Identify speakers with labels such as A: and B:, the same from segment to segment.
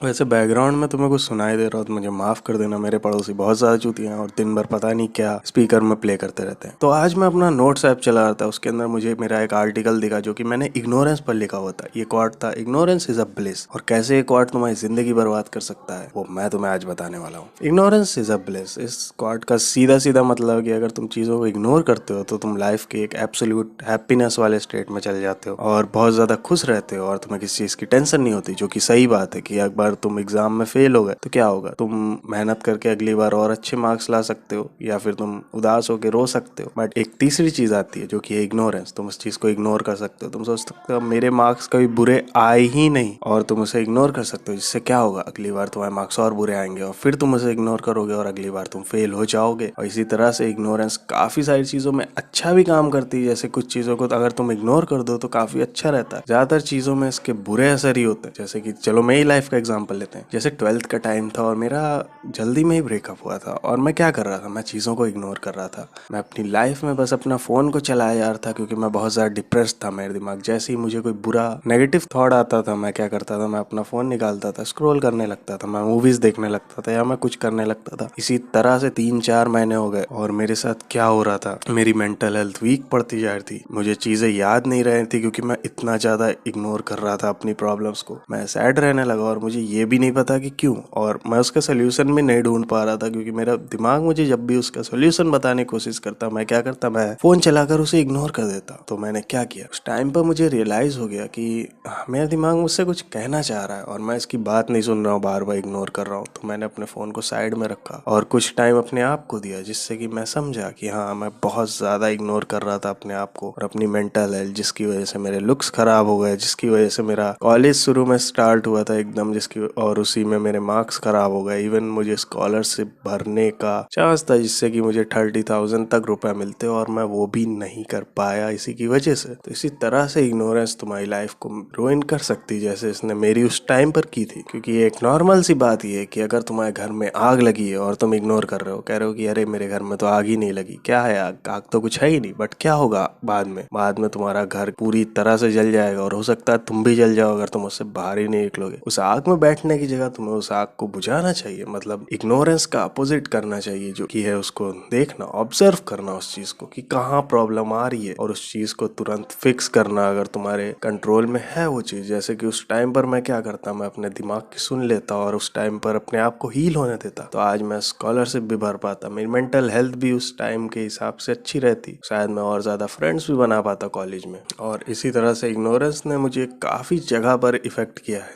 A: वैसे बैकग्राउंड में तुम्हें कुछ सुनाई दे रहा हो तो मुझे माफ कर देना। मेरे पड़ोसी बहुत ज़्यादा चूतियां हैं और दिन भर पता नहीं क्या स्पीकर में प्ले करते रहते हैं। तो आज मैं अपना नोट्स ऐप चला रहा था, उसके अंदर मुझे मेरा एक आर्टिकल दिखा जो कि मैंने इग्नोरेंस पर लिखा हुआ था। ये क्वाट था, इग्नोरेंस इज अ ब्लिस। और कैसे ये क्वाट तुम्हारी जिंदगी बर्बाद कर सकता है वो मैं तुम्हें आज बताने वाला हूँ। इग्नोरेंस इज अ ब्लिस, इस क्वाट का सीधा सीधा मतलब है कि अगर तुम चीज़ों को इग्नोर करते हो तो तुम लाइफ के एक एब्सोल्यूट हैप्पीनेस वाले स्टेट में चले जाते हो और बहुत ज़्यादा खुश रहते हो और तुम्हें किसी चीज़ की टेंशन नहीं होती, जो कि सही बात है। कि एक बार तुम एग्जाम में फेल हो गए तो क्या होगा, तुम मेहनत करके अगली बार और अच्छे मार्क्स ला सकते हो या फिर तुम उदास होकर रो सकते हो। बट एक तीसरी चीज आती है जो कि है इग्नोरेंस। तुम उस चीज को इग्नोर कर सकते हो, तुम सोच सकते हो मेरे मार्क्स कभी बुरे आए ही नहीं और तुम उसे इग्नोर कर सकते हो, जिससे क्या होगा अगली बार तुम्हारे मार्क्स और बुरे आएंगे और फिर तुम उसे इग्नोर करोगे और अगली बार तुम फेल हो जाओगे। और इसी तरह से इग्नोरेंस काफी सारी चीजों में अच्छा भी काम करती है। जैसे कुछ चीजों को अगर तुम इग्नोर कर दो तो काफी अच्छा रहता है, ज्यादातर चीजों में इसके बुरे असर ही होते हैं। जैसे कि चलो मेरी लाइफ का एग्जांपल लेते हैं। जैसे 12th का टाइम था और मेरा जल्दी में ही ब्रेकअप हुआ था और मैं क्या कर रहा था, मैं चीज़ों को इग्नोर कर रहा था। मैं अपनी लाइफ में बस अपना फ़ोन को चलाया जा रहा था क्योंकि मैं बहुत ज़्यादा डिप्रेस था। मेरे दिमाग जैसे ही मुझे कोई बुरा नेगेटिव थॉट आता था मैं क्या करता था, मैं अपना फ़ोन निकालता था, स्क्रॉल करने लगता था, मैं मूवीज़ देखने लगता था या मैं कुछ करने लगता था। इसी तरह से 3-4 महीने हो गए और मेरे साथ क्या हो रहा था, मेरी मेंटल हेल्थ वीक पड़ती जा रही थी। मुझे चीज़ें याद नहीं रही थी क्योंकि मैं इतना ज़्यादा इग्नोर कर रहा था अपनी प्रॉब्लम्स को। मैं सैड रहने लगा और मुझे ये भी नहीं पता कि क्यों, और मैं उसका सोल्यूशन भी नहीं ढूंढ पा रहा था क्योंकि मेरा दिमाग मुझे जब भी उसका सोल्यूशन बताने की कोशिश करता मैं क्या करता, मैं फोन चलाकर उसे इग्नोर कर देता। तो मैंने क्या किया, उस टाइम पर मुझे रियलाइज हो गया कि मेरा दिमाग मुझसे कुछ कहना चाह रहा है और मैं इसकी बात नहीं सुन रहा हूँ, बार बार इग्नोर कर रहा हूँ। तो मैंने अपने फ़ोन को साइड में रखा और कुछ टाइम अपने आप को दिया, जिससे कि मैं समझा कि हाँ मैं बहुत ज़्यादा इग्नोर कर रहा था अपने आप को और अपनी मेंटल हेल्थ, जिसकी वजह से मेरे लुक्स खराब हो गए, जिसकी वजह से मेरा कॉलेज शुरू में स्टार्ट हुआ था एकदम, जिसकी और उसी में मेरे मार्क्स खराब हो गए। इवन मुझे स्कॉलरशिप भरने का चांस था जिससे कि मुझे 30,000 तक रुपए मिलते और मैं वो भी नहीं कर पाया इसी की वजह से। तो इसी तरह से इग्नोरेंस तुम्हारी लाइफ को रुइन कर सकती है, जैसे इसने मेरी उस टाइम पर की थी। क्योंकि ये एक नॉर्मल सी बात ही है कि अगर तुम्हारे घर में आग लगी है और तुम इग्नोर कर रहे हो, कह रहे हो कि अरे मेरे घर में तो आग ही नहीं लगी, क्या है आग, आग तो कुछ है ही नहीं। बट क्या होगा बाद में तुम्हारा घर पूरी तरह से जल जाएगा और हो सकता है तुम भी जल जाओ अगर तुम उससे बाहर ही नहीं निकलोगे। उस आग में बैठने की जगह तुम्हें उस आग को बुझाना चाहिए, मतलब इग्नोरेंस का अपोजिट करना चाहिए जो कि है उसको देखना, ऑब्जर्व करना उस चीज को कि कहाँ प्रॉब्लम आ रही है और उस चीज को तुरंत फिक्स करना अगर तुम्हारे कंट्रोल में है वो चीज। जैसे कि उस टाइम पर मैं क्या करता, मैं अपने दिमाग की सुन लेता और उस टाइम पर अपने आप को हील होने देता, तो आज मैं स्कॉलरशिप भी भर पाता, मेरी मेंटल हेल्थ भी उस टाइम के हिसाब से अच्छी रहती, शायद मैं और ज्यादा फ्रेंड्स भी बना पाता कॉलेज में। और इसी तरह से इग्नोरेंस ने मुझे काफी जगह पर इफेक्ट किया है।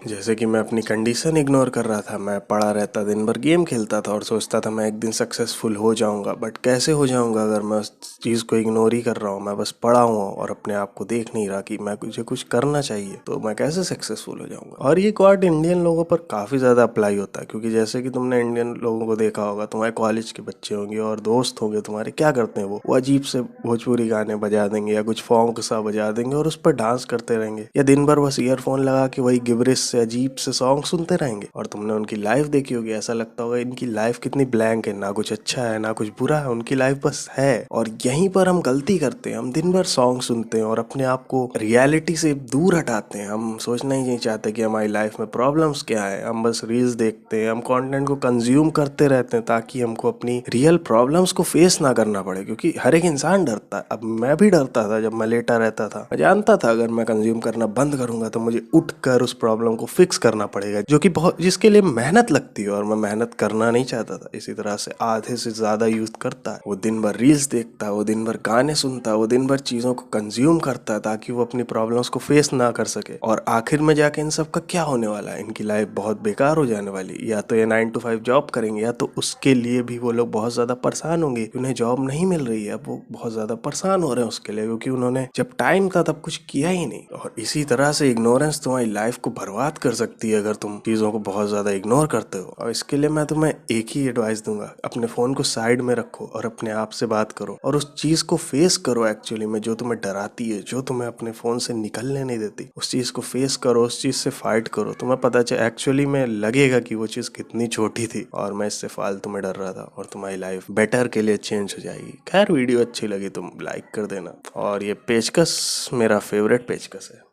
A: जैसे कि मैं अपनी कंडीशन इग्नोर कर रहा था, मैं पड़ा रहता, दिन भर गेम खेलता था और सोचता था मैं एक दिन सक्सेसफुल हो जाऊंगा। बट कैसे हो जाऊंगा अगर मैं उस चीज को इग्नोर ही कर रहा हूँ, मैं बस पड़ा हूँ और अपने आप को देख नहीं रहा कि मैं मुझे कुछ करना चाहिए, तो मैं कैसे सक्सेसफुल हो जाऊंगा। और ये क्वाड इंडियन लोगों पर काफी ज्यादा अप्लाई होता है क्योंकि जैसे कि तुमने इंडियन लोगों को देखा होगा, तुम्हारे कॉलेज के बच्चे होंगे और दोस्त होंगे तुम्हारे, क्या करते हैं वो अजीब से भोजपुरी गाने बजा देंगे या कुछ फॉन्क सा बजा देंगे और उस पर डांस करते रहेंगे, या दिन भर बस ईयरफोन लगा के वही गिबरिश से अजीब से सॉन्ग सुनते रहेंगे। और तुमने उनकी लाइफ देखी होगी, ऐसा लगता होगा इनकी लाइफ कितनी ब्लैंक है, ना कुछ अच्छा है ना कुछ बुरा है, उनकी लाइफ बस है। और यहीं पर हम गलती करते हैं, हम दिन भर सॉन्ग सुनते हैं और अपने आप को रियलिटी से दूर हटाते हैं। हम सोचना ही नहीं चाहते कि हमारी लाइफ में प्रॉब्लम्स क्या है, हम बस रील्स देखते हैं, हम कंटेंट को कंज्यूम करते रहते हैं ताकि हमको अपनी रियल प्रॉब्लम्स को फेस ना करना पड़े। क्योंकि हर एक इंसान डरता है, अब मैं भी डरता था जब मैं लेटा रहता था, मैं जानता था अगर मैं कंज्यूम करना बंद करूंगा तो मुझे उठकर उस प्रॉब्लम को फिक्स करना पड़ेगा, जो कि बहुत, जिसके लिए मेहनत लगती है और मैं मेहनत करना नहीं चाहता था। इसी तरह से आधे से ज्यादा यूथ करता है, वो दिन भर रील्स देखता है, वो दिन भर गाने सुनता है, वो दिन भर चीजों को कंज्यूम करता है ताकि वो अपनी प्रॉब्लम्स को फेस ना कर सके। और आखिर में जाके इन सब का क्या होने वाला है, इनकी लाइफ बहुत बेकार हो जाने वाली। या तो ये 9 to 5 जॉब करेंगे या तो उसके लिए भी वो लोग बहुत ज्यादा परेशान होंगे, उन्हें जॉब नहीं मिल रही है, अब वो बहुत ज्यादा परेशान हो रहे हैं उसके लिए क्योंकि उन्होंने जब टाइम था तब कुछ किया ही नहीं। और इसी तरह से इग्नोरेंस तुम्हारी लाइफ को बर्बाद कर सकती है अगर तुम चीजों को बहुत ज्यादा इग्नोर करते हो। और इसके लिए मैं तुम्हें एक ही एडवाइस दूंगा, अपने फोन को साइड में रखो और अपने आप से बात करो और उस चीज को फेस करो एक्चुअली में, जो तुम्हें डराती है, जो तुम्हें अपने फोन से निकलने नहीं देती, उस चीज को फेस करो, उस चीज से फाइट करो। तुम्हें पता चले एक्चुअली में लगेगा कि वो चीज कितनी छोटी थी और मैं इससे फालतू में डर रहा था, और तुम्हारी लाइफ बेटर के लिए चेंज हो जाएगी। खैर वीडियो अच्छी लगी तुम लाइक कर देना, और ये पेचकस मेरा फेवरेट पेचकस है।